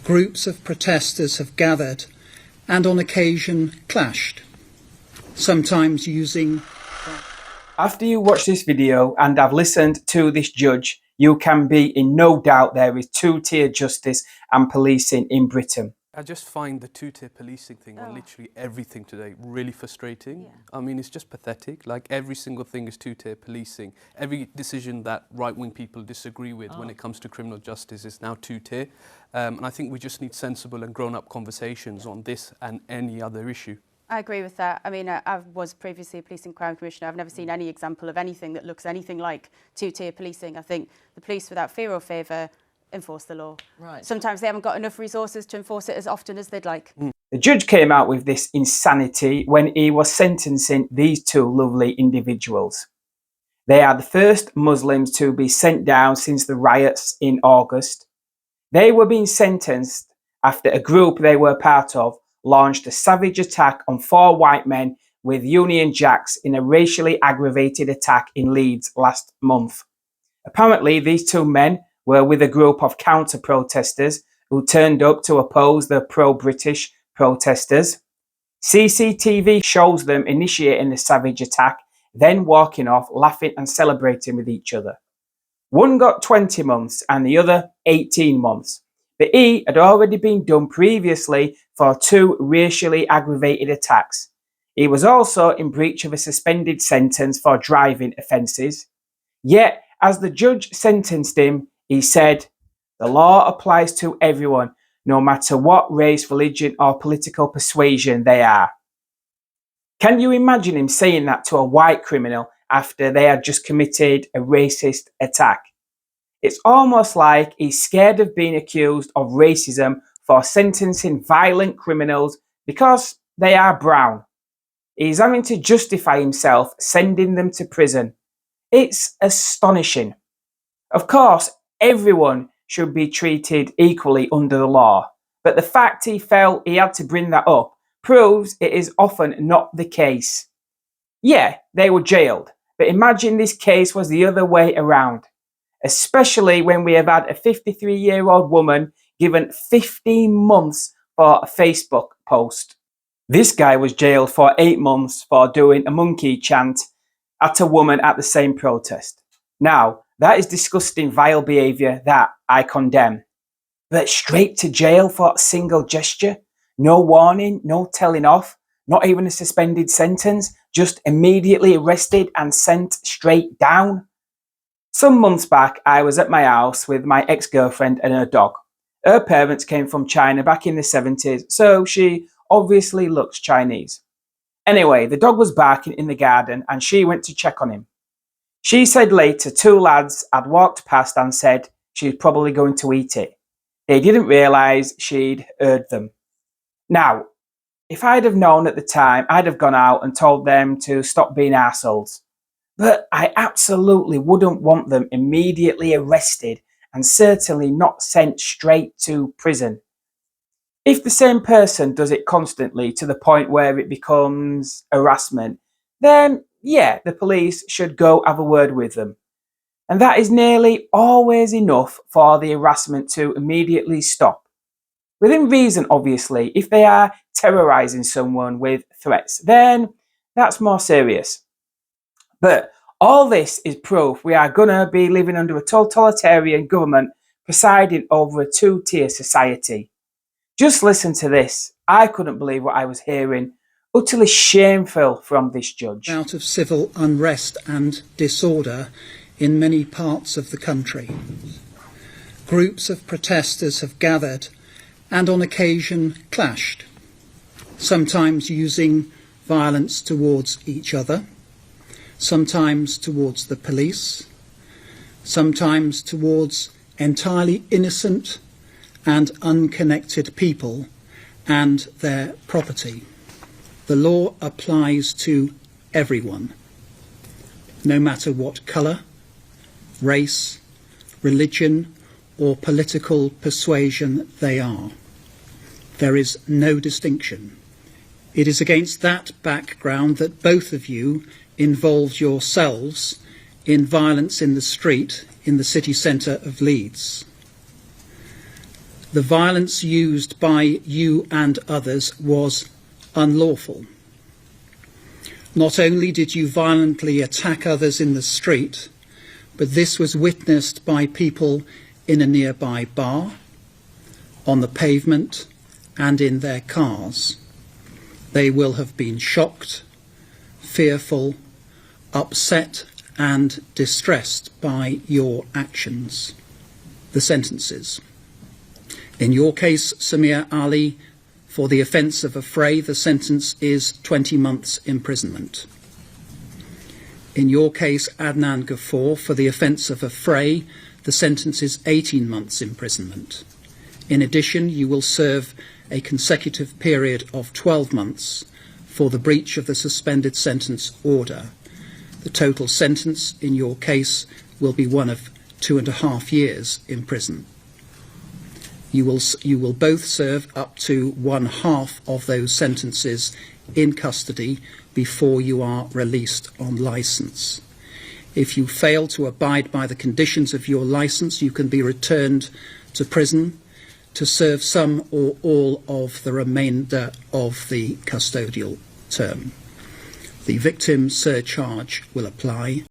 Groups of protesters have gathered and on occasion clashed, sometimes using... After you watch this video and have listened to this judge, you can be in no doubt there is two-tier justice and policing in Britain. I just find the two-tier policing thing on literally everything today really frustrating. I mean, it's just pathetic. Like, every single thing is two-tier policing. Every decision that right-wing people disagree with when it comes to criminal justice is now two-tier. And I think we just need sensible and grown-up conversations on this and any other issue. I agree with that. I mean, I was previously a Police and Crime Commissioner. I've never seen any example of anything that looks anything like two-tier policing. I think the police, without fear or favour, enforce the law. Right. Sometimes they haven't got enough resources to enforce it as often as they'd like. The judge came out with this insanity when he was sentencing these two lovely individuals. They are the first Muslims to be sent down since the riots in August. They were being sentenced after a group they were part of launched a savage attack on 4 white men with Union Jacks in a racially aggravated attack in Leeds last month. Apparently, these 2 men were with a group of counter-protesters who turned up to oppose the pro-British protesters. CCTV shows them initiating the savage attack, then walking off, laughing and celebrating with each other. One got 20 months and the other 18 months. But he had already been done previously for 2 racially aggravated attacks. He was also in breach of a suspended sentence for driving offences. Yet, as the judge sentenced him, he said, "The law applies to everyone, no matter what race, religion or political persuasion they are." Can you imagine him saying that to a white criminal after they had just committed a racist attack? It's almost like he's scared of being accused of racism for sentencing violent criminals because they are brown. He's having to justify himself sending them to prison. It's astonishing. Of course, everyone should be treated equally under the law, but the fact he felt he had to bring that up proves it is often not the case. Yeah, they were jailed, but imagine this case was the other way around, especially when we have had a 53-year-old woman given 15 months for a Facebook post. This guy was jailed for 8 months for doing a monkey chant at a woman at the same protest. Now, that is disgusting, vile behaviour that I condemn. But straight to jail for a single gesture? No warning, no telling off, not even a suspended sentence, just immediately arrested and sent straight down? Some months back, I was at my house with my ex-girlfriend and her dog. Her parents came from China back in the 70s, so she obviously looks Chinese. Anyway, the dog was barking in the garden and she went to check on him. She said later 2 lads had walked past and said she was probably going to eat it. They didn't realise she'd heard them. Now, if I'd have known at the time, I'd have gone out and told them to stop being arseholes. But I absolutely wouldn't want them immediately arrested and certainly not sent straight to prison. If the same person does it constantly to the point where it becomes harassment, then yeah, the police should go have a word with them. And that is nearly always enough for the harassment to immediately stop. Within reason, obviously. If they are terrorising someone with threats, then that's more serious. But all this is proof we are going to be living under a totalitarian government presiding over a 2-tier society. Just listen to this. I couldn't believe what I was hearing. Utterly shameful from this judge. Out of civil unrest and disorder in many parts of the country. Groups of protesters have gathered and on occasion clashed, sometimes using violence towards each other, sometimes towards the police, sometimes towards entirely innocent and unconnected people and their property. The law applies to everyone, no matter what colour, race, religion or political persuasion they are. There is no distinction. It is against that background that both of you involved yourselves in violence in the street in the city centre of Leeds. The violence used by you and others was unlawful. Not only did you violently attack others in the street, but this was witnessed by people in a nearby bar, on the pavement, and in their cars. They will have been shocked, fearful, upset, and distressed by your actions. The sentences. In your case, Samir Ali, for the offence of affray, the sentence is 20 months imprisonment. In your case, Adnan Ghafoor, for the offence of affray, the sentence is 18 months imprisonment. In addition, you will serve a consecutive period of 12 months for the breach of the suspended sentence order. The total sentence in your case will be one of 2.5 years in prison. You will both serve up to 1/2 of those sentences in custody before you are released on licence. If you fail to abide by the conditions of your licence, you can be returned to prison to serve some or all of the remainder of the custodial term. The victim surcharge will apply.